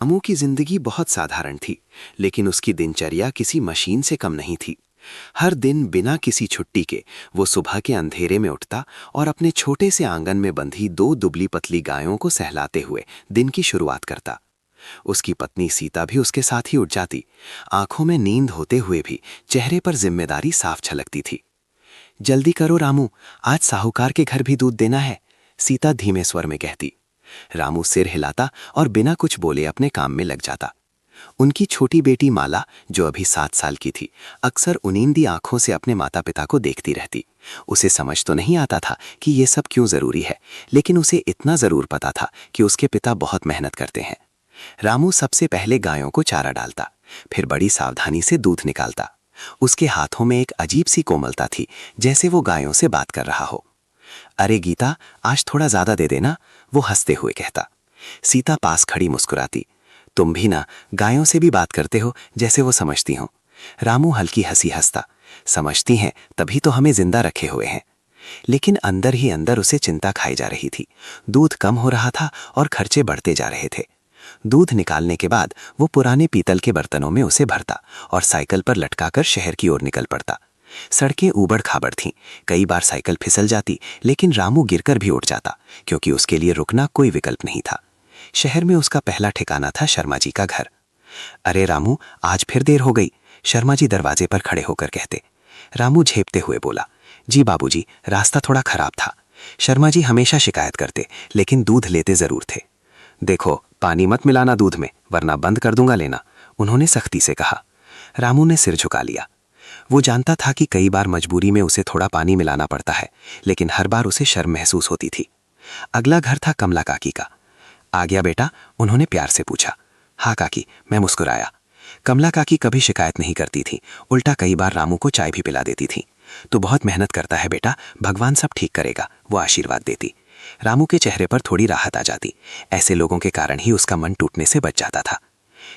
रामू की जिंदगी बहुत साधारण थी, लेकिन उसकी दिनचर्या किसी मशीन से कम नहीं थी। हर दिन बिना किसी छुट्टी के वो सुबह के अंधेरे में उठता और अपने छोटे से आंगन में बंधी दो दुबली पतली गायों को सहलाते हुए दिन की शुरुआत करता। उसकी पत्नी सीता भी उसके साथ ही उठ जाती, आंखों में नींद होते हुए भी चेहरे पर जिम्मेदारी साफ झलकती थी। जल्दी करो रामू, आज साहूकार के घर भी दूध देना है, सीता धीमे स्वर में कहती। रामू सिर हिलाता और बिना कुछ बोले अपने काम में लग जाता। उनकी छोटी बेटी माला, जो अभी 7 साल की थी, अक्सर उनींदी आंखों से अपने माता पिता को देखती रहती। उसे समझ तो नहीं आता था कि ये सब क्यों जरूरी है, लेकिन उसे इतना जरूर पता था कि उसके पिता बहुत मेहनत करते हैं। रामू सबसे पहले गायों को चारा डालता, फिर बड़ी सावधानी से दूध निकालता। उसके हाथों में एक अजीब सी कोमलता थी, जैसे वो गायों से बात कर रहा हो। अरे गीता, आज थोड़ा ज्यादा दे देना, वो हंसते हुए कहता। सीता पास खड़ी मुस्कुराती। तुम भी ना गायों से भी बात करते हो जैसे वो समझती हो। रामू हल्की हंसी हंसता। समझती हैं तभी तो हमें जिंदा रखे हुए हैं। लेकिन अंदर ही अंदर उसे चिंता खाई जा रही थी। दूध कम हो रहा था और खर्चे बढ़ते जा रहे थे। दूध निकालने के बाद वो पुराने पीतल के बर्तनों में उसे भरता और साइकिल पर लटकाकर शहर की ओर निकल पड़ता। सड़कें ऊबड़ खाबड़ थीं, कई बार साइकिल फिसल जाती, लेकिन रामू गिरकर भी उठ जाता, क्योंकि उसके लिए रुकना कोई विकल्प नहीं था। शहर में उसका पहला ठिकाना था शर्मा जी का घर। अरे रामू, आज फिर देर हो गई, शर्मा जी दरवाजे पर खड़े होकर कहते। रामू झेपते हुए बोला, जी बाबूजी, रास्ता थोड़ा खराब था। शर्मा जी हमेशा शिकायत करते, लेकिन दूध लेते जरूर थे। देखो, पानी मत मिलाना दूध में, वरना बंद कर दूंगा लेना, उन्होंने सख्ती से कहा। रामू ने सिर झुका लिया। वो जानता था कि कई बार मजबूरी में उसे थोड़ा पानी मिलाना पड़ता है, लेकिन हर बार उसे शर्म महसूस होती थी। अगला घर था कमला काकी का। आ गया बेटा, उन्होंने प्यार से पूछा। हाँ काकी, मैं मुस्कुराया। कमला काकी कभी शिकायत नहीं करती थी, उल्टा कई बार रामू को चाय भी पिला देती थी। तो बहुत मेहनत करता है बेटा, भगवान सब ठीक करेगा, वो आशीर्वाद देती। रामू के चेहरे पर थोड़ी राहत आ जाती। ऐसे लोगों के कारण ही उसका मन टूटने से बच जाता था।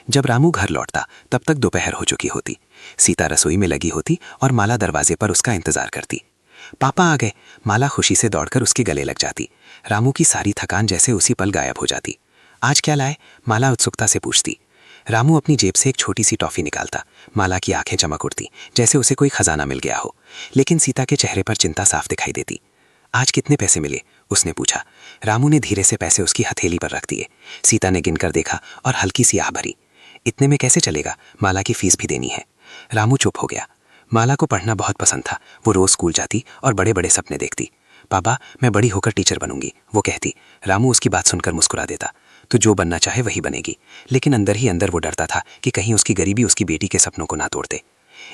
जब रामू घर लौटता तब तक दोपहर हो चुकी होती। सीता रसोई में लगी होती और माला दरवाजे पर उसका इंतजार करती। पापा आ गए, माला खुशी से दौड़कर उसके गले लग जाती। रामू की सारी थकान जैसे उसी पल गायब हो जाती। आज क्या लाए, माला उत्सुकता से पूछती। रामू अपनी जेब से एक छोटी सी टॉफी निकालता। माला की आंखें चमक उठती, जैसे उसे कोई खजाना मिल गया हो। लेकिन सीता के चेहरे पर चिंता साफ दिखाई देती। आज कितने पैसे मिले, उसने पूछा। रामू ने धीरे से पैसे उसकी हथेली पर रख दिए। सीता ने गिनकर देखा और हल्की सी आह भरी। इतने में कैसे चलेगा, माला की फीस भी देनी है। रामू चुप हो गया। माला को पढ़ना बहुत पसंद था, वो रोज स्कूल जाती और बड़े बड़े सपने देखती। पापा, मैं बड़ी होकर टीचर बनूंगी, वो कहती। रामू उसकी बात सुनकर मुस्कुरा देता। तो जो बनना चाहे वही बनेगी। लेकिन अंदर ही अंदर वो डरता था कि कहीं उसकी गरीबी उसकी बेटी के सपनों को ना तोड़ दे।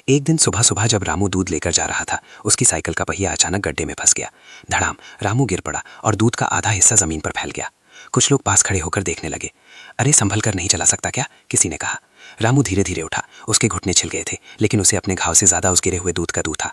एक दिन सुबह सुबह जब रामू दूध लेकर जा रहा था, उसकी साइकिल का पहिया अचानक गड्ढे में फंस गया। धड़ाम, रामू गिर पड़ा और दूध का आधा हिस्सा जमीन पर फैल गया। कुछ लोग पास खड़े होकर देखने लगे। अरे संभल कर नहीं चला सकता क्या, किसी ने कहा। रामू धीरे धीरे उठा। उसके घुटने छिल गए थे, लेकिन उसे अपने घाव से ज्यादा उस गिरे हुए दूध का दुख था।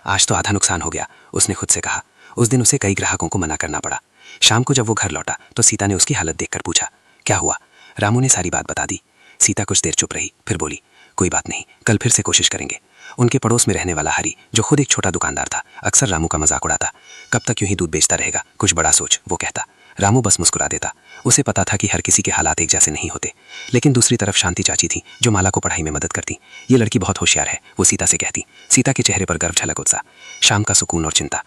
आज तो आधा नुकसान हो गया, उसने खुद से कहा। उस दिन उसे कई ग्राहकों को मना करना पड़ा। शाम को जब वो घर लौटा तो सीता ने उसकी हालत देखकर पूछा, क्या हुआ। रामू ने सारी बात बता दी। सीता कुछ देर चुप रही, फिर बोली, कोई बात नहीं, कल फिर से कोशिश करेंगे। उनके पड़ोस में रहने वाला हरी, जो खुद एक छोटा दुकानदार था, अक्सर रामू का मजाक उड़ाता। कब तक यूं ही दूध बेचता रहेगा, कुछ बड़ा सोच, वो कहता। रामू बस मुस्कुरा देता। उसे पता था कि हर किसी के हालात एक जैसे नहीं होते। लेकिन दूसरी तरफ शांति चाची थी, जो माला को पढ़ाई में मदद करती। ये लड़की बहुत होशियार है, वो सीता से कहती। सीता के चेहरे पर गर्व झलक उत्साह। शाम का सुकून और चिंता।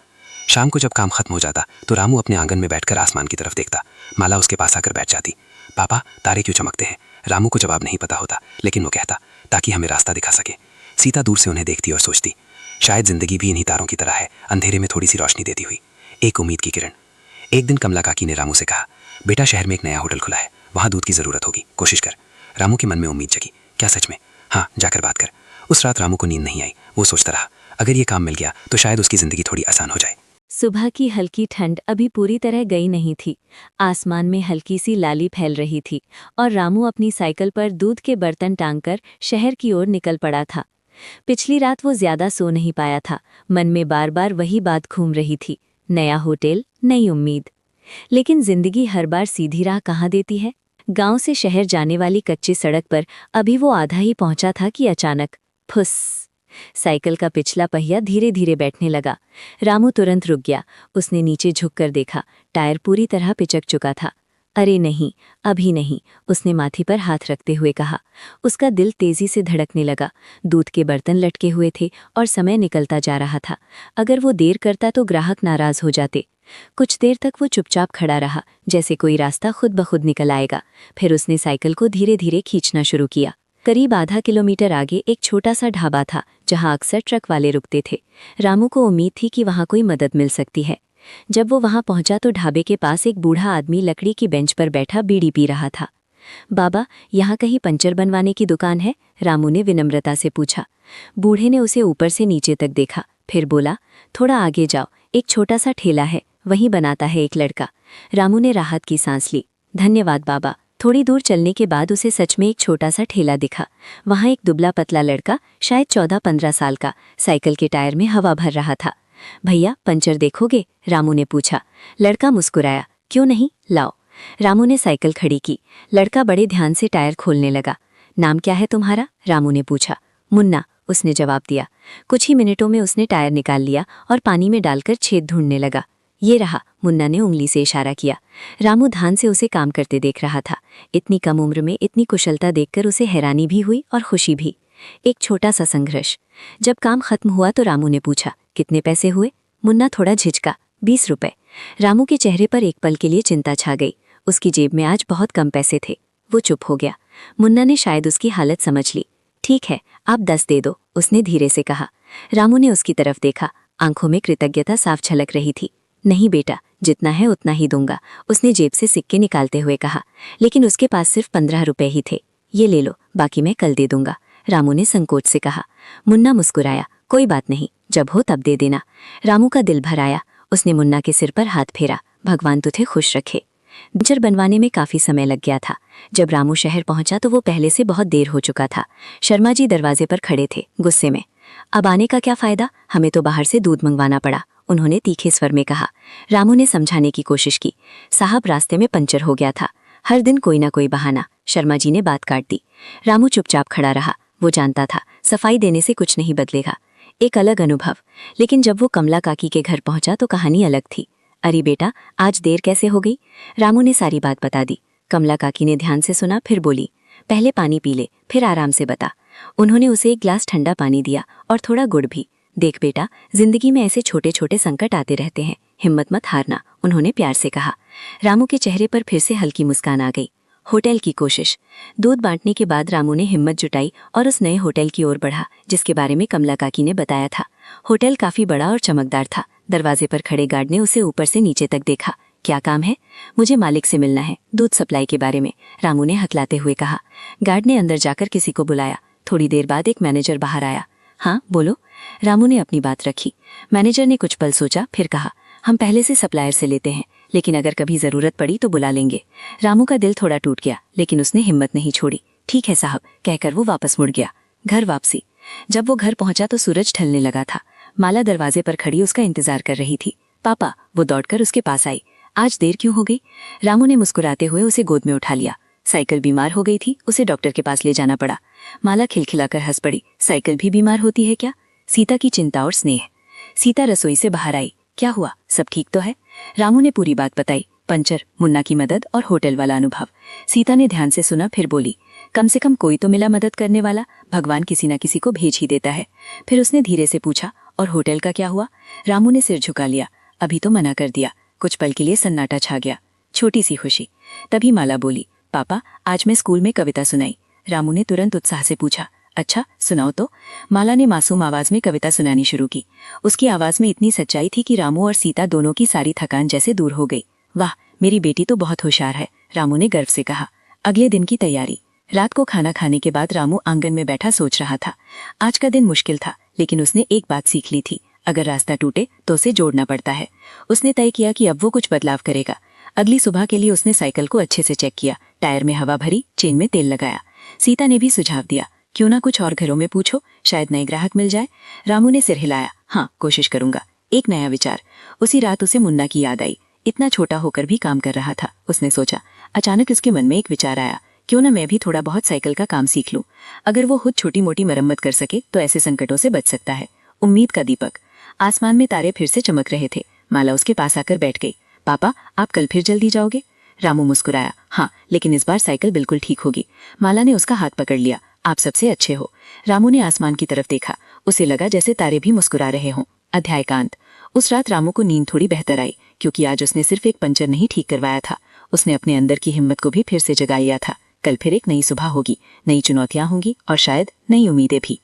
शाम को जब काम खत्म हो जाता तो रामू अपने आंगन में बैठकर आसमान की तरफ देखता। माला उसके पास आकर बैठ जाती। पापा, तारे क्यों चमकते हैं। रामू को जवाब नहीं पता होता, लेकिन वो कहता, ताकि हमें रास्ता दिखा सके। सीता दूर से उन्हें देखती और सोचती, शायद जिंदगी भी इन्हीं तारों की तरह है, अंधेरे में थोड़ी सी रोशनी देती हुई, एक उम्मीद की किरण। एक दिन कमला काकी ने रामू से कहा, बेटा शहर में एक नया होटल खुला है, वहां दूध की जरूरत होगी, कोशिश कर। रामू के मन में उम्मीद जगी। क्या सच में? हाँ, जाकर बात कर। उस रात रामू को नींद नहीं आई। वो सोचता रहा, अगर ये काम मिल गया तो शायद उसकी जिंदगी थोड़ी आसान हो जाए। सुबह की हल्की ठंड अभी पूरी तरह गई नहीं थी। आसमान में हल्की सी लाली फैल रही थी और रामू अपनी साइकिल पर दूध के बर्तन टांगकर शहर की ओर निकल पड़ा था। पिछली रात वो ज्यादा सो नहीं पाया था। मन में बार बार वही बात घूम रही थी, नया होटल, नई उम्मीद। लेकिन जिंदगी हर बार सीधी राह कहाँ देती है। गांव से शहर जाने वाली कच्ची सड़क पर अभी वो आधा ही पहुंचा था कि अचानक फुस, साइकिल का पिछला पहिया धीरे धीरे बैठने लगा। रामू तुरंत रुक गया। उसने नीचे झुककर देखा, टायर पूरी तरह पिचक चुका था। अरे नहीं, अभी नहीं, उसने माथी पर हाथ रखते हुए कहा। उसका दिल तेजी से धड़कने लगा। दूध के बर्तन लटके हुए थे और समय निकलता जा रहा था। अगर वो देर करता तो ग्राहक नाराज हो जाते। कुछ देर तक वो चुपचाप खड़ा रहा, जैसे कोई रास्ता खुद ब खुद निकल आएगा। फिर उसने साइकिल को धीरे धीरे खींचना शुरू किया। करीब आधा किलोमीटर आगे एक छोटा सा ढाबा था जहां अक्सर ट्रक वाले रुकते थे। रामू को उम्मीद थी कि वहां कोई मदद मिल सकती है। जब वो वहां पहुंचा तो ढाबे के पास एक बूढ़ा आदमी लकड़ी की बेंच पर बैठा बीड़ी पी रहा था। बाबा, यहाँ कहीं पंचर बनवाने की दुकान है? रामू ने विनम्रता से पूछा। बूढ़े ने उसे ऊपर से नीचे तक देखा, फिर बोला, थोड़ा आगे जाओ, एक छोटा सा ठेला है, वहीं बनाता है एक लड़का। रामू ने राहत की सांस ली। धन्यवाद बाबा। थोड़ी दूर चलने के बाद उसे सच में एक छोटा सा ठेला दिखा। वहाँ एक दुबला पतला लड़का, शायद 14-15 साल का, साइकिल के टायर में हवा भर रहा था। भैया, पंचर देखोगे? रामू ने पूछा। लड़का मुस्कुराया। क्यों नहीं, लाओ। रामू ने साइकिल खड़ी की। लड़का बड़े ध्यान से टायर खोलने लगा। नाम क्या है तुम्हारा? रामू ने पूछा। मुन्ना, उसने जवाब दिया। कुछ ही मिनटों में उसने टायर निकाल लिया और पानी में डालकर छेद ढूंढने लगा। ये रहा, मुन्ना ने उंगली से इशारा किया। रामू ध्यान से उसे काम करते देख रहा था। इतनी कम उम्र में इतनी कुशलता देखकर उसे हैरानी भी हुई और खुशी भी। एक छोटा सा संघर्ष। जब काम खत्म हुआ तो रामू ने पूछा, कितने पैसे हुए? मुन्ना थोड़ा झिझका। 20 रुपए। रामू के चेहरे पर एक पल के लिए चिंता छा गई। उसकी जेब में आज बहुत कम पैसे थे। वो चुप हो गया। मुन्ना ने शायद उसकी हालत समझ ली। ठीक है, आप 10 दे दो, उसने धीरे से कहा। रामू ने उसकी तरफ देखा। आंखों में कृतज्ञता साफ झलक रही थी। नहीं बेटा, जितना है उतना ही दूंगा, उसने जेब से सिक्के निकालते हुए कहा। लेकिन उसके पास सिर्फ 15 रुपए ही थे। ये ले लो, बाकी मैं कल दे दूंगा, रामू ने संकोच से कहा। मुन्ना मुस्कुराया। कोई बात नहीं, जब हो तब दे देना। रामू का दिल भर आया। उसने मुन्ना के सिर पर हाथ फेरा। भगवान तुझे खुश रखे। पंचर बनवाने में काफी समय लग गया था। जब रामू शहर पहुंचा तो वो पहले से बहुत देर हो चुका था। शर्मा जी दरवाजे पर खड़े थे, गुस्से में। अब आने का क्या फायदा, हमें तो बाहर से दूध मंगवाना पड़ा, उन्होंने तीखे स्वर में कहा। रामू ने समझाने की कोशिश की। साहब, रास्ते में पंचर हो गया था, हर दिन कोई ना कोई बहाना, शर्मा जी ने बात काट दी। रामू चुपचाप खड़ा रहा। वो जानता था सफाई देने से कुछ नहीं बदलेगा। एक अलग अनुभव। लेकिन जब वो कमला काकी के घर पहुंचा तो कहानी अलग थी। अरे बेटा, आज देर कैसे हो गई? रामू ने सारी बात बता दी। कमला काकी ने ध्यान से सुना, फिर बोली, पहले पानी पी ले, फिर आराम से बता। उन्होंने उसे एक गिलास ठंडा पानी दिया और थोड़ा गुड़ भी। देख बेटा, जिंदगी में ऐसे छोटे छोटे संकट आते रहते हैं, हिम्मत मत हारना, उन्होंने प्यार से कहा। रामू के चेहरे पर फिर से हल्की मुस्कान आ गई। होटल की कोशिश। दूध बांटने के बाद रामू ने हिम्मत जुटाई और उस नए होटल की ओर बढ़ा जिसके बारे में कमला काकी ने बताया था। होटल काफी बड़ा और चमकदार था। दरवाजे पर खड़े गार्ड ने उसे ऊपर से नीचे तक देखा। क्या काम है? मुझे मालिक से मिलना है, दूध सप्लाई के बारे में, रामू ने हकलाते हुए कहा। गार्ड ने अंदर जाकर किसी को बुलाया। थोड़ी देर बाद एक मैनेजर बाहर आया। हाँ बोलो, रामू ने अपनी बात रखी। मैनेजर ने कुछ पल सोचा, फिर कहा, हम पहले से सप्लायर से लेते हैं, लेकिन अगर कभी जरूरत पड़ी तो बुला लेंगे। रामू का दिल थोड़ा टूट गया, लेकिन उसने हिम्मत नहीं छोड़ी। ठीक है साहब, कहकर वो वापस मुड़ गया। घर वापसी। जब वो घर पहुंचा तो सूरज ढलने लगा था। माला दरवाजे पर खड़ी उसका इंतजार कर रही थी। पापा, वो दौड़कर उसके पास आई। आज देर क्यों हो गई? रामू ने मुस्कुराते हुए उसे गोद में उठा लिया। साइकिल बीमार हो गई थी, उसे डॉक्टर के पास ले जाना पड़ा। माला खिलखिलाकर हंस पड़ी। साइकिल भी बीमार होती है क्या? सीता की चिंता और स्नेह। सीता रसोई से बाहर आई। क्या हुआ, सब ठीक तो है? रामू ने पूरी बात बताई। पंचर, मुन्ना की मदद और होटल वाला अनुभव। सीता ने ध्यान से सुना, फिर बोली, कम से कम कोई तो मिला मदद करने वाला, भगवान किसी न किसी को भेज ही देता है। फिर उसने धीरे से पूछा, और होटल का क्या हुआ? रामू ने सिर झुका लिया। अभी तो मना कर दिया। कुछ पल के लिए सन्नाटा छा गया। छोटी सी खुशी। तभी माला बोली, पापा, आज मैं स्कूल में कविता सुनाई। रामू ने तुरंत उत्साह से पूछा, अच्छा सुनाओ तो। माला ने मासूम आवाज में कविता सुनानी शुरू की। उसकी आवाज में इतनी सच्चाई थी कि रामू और सीता दोनों की सारी थकान जैसे दूर हो गई। वाह, मेरी बेटी तो बहुत होशियार है, रामू ने गर्व से कहा। अगले दिन की तैयारी। रात को खाना खाने के बाद रामू आंगन में बैठा सोच रहा था। आज का दिन मुश्किल था, लेकिन उसने एक बात सीख ली थी, अगर रास्ता टूटे तो उसे जोड़ना पड़ता है। उसने तय किया कि अब वो कुछ बदलाव करेगा। अगली सुबह के लिए उसने साइकिल को अच्छे से चेक किया, टायर में हवा भरी, चेन में तेल लगाया। सीता ने भी सुझाव दिया, क्यों ना कुछ और घरों में पूछो, शायद नए ग्राहक मिल जाए। रामू ने सिर हिलाया। हाँ, कोशिश करूंगा। एक नया विचार। उसी रात उसे मुन्ना की याद आई। इतना छोटा होकर भी काम कर रहा था, उसने सोचा। अचानक उसके मन में एक विचार आया, क्यों ना मैं भी थोड़ा बहुत साइकिल का काम सीख लूं। अगर वो खुद छोटी मोटी मरम्मत कर सके तो ऐसे संकटों से बच सकता है। उम्मीद का दीपक। आसमान में तारे फिर से चमक रहे थे। माला उसके पास आकर बैठ गई। पापा, आप कल फिर जल्दी जाओगे? रामू मुस्कुराया। हाँ, लेकिन इस बार साइकिल बिल्कुल ठीक होगी। माला ने उसका हाथ पकड़ लिया। आप सबसे अच्छे हो। रामू ने आसमान की तरफ देखा। उसे लगा जैसे तारे भी मुस्कुरा रहे हों। अध्याय का अंत। उस रात रामू को नींद थोड़ी बेहतर आई, क्योंकि आज उसने सिर्फ एक पंचर नहीं ठीक करवाया था, उसने अपने अंदर की हिम्मत को भी फिर से जगा लिया था। कल फिर एक नई सुबह होगी, नई चुनौतियां होंगी और शायद नई उम्मीदें भी।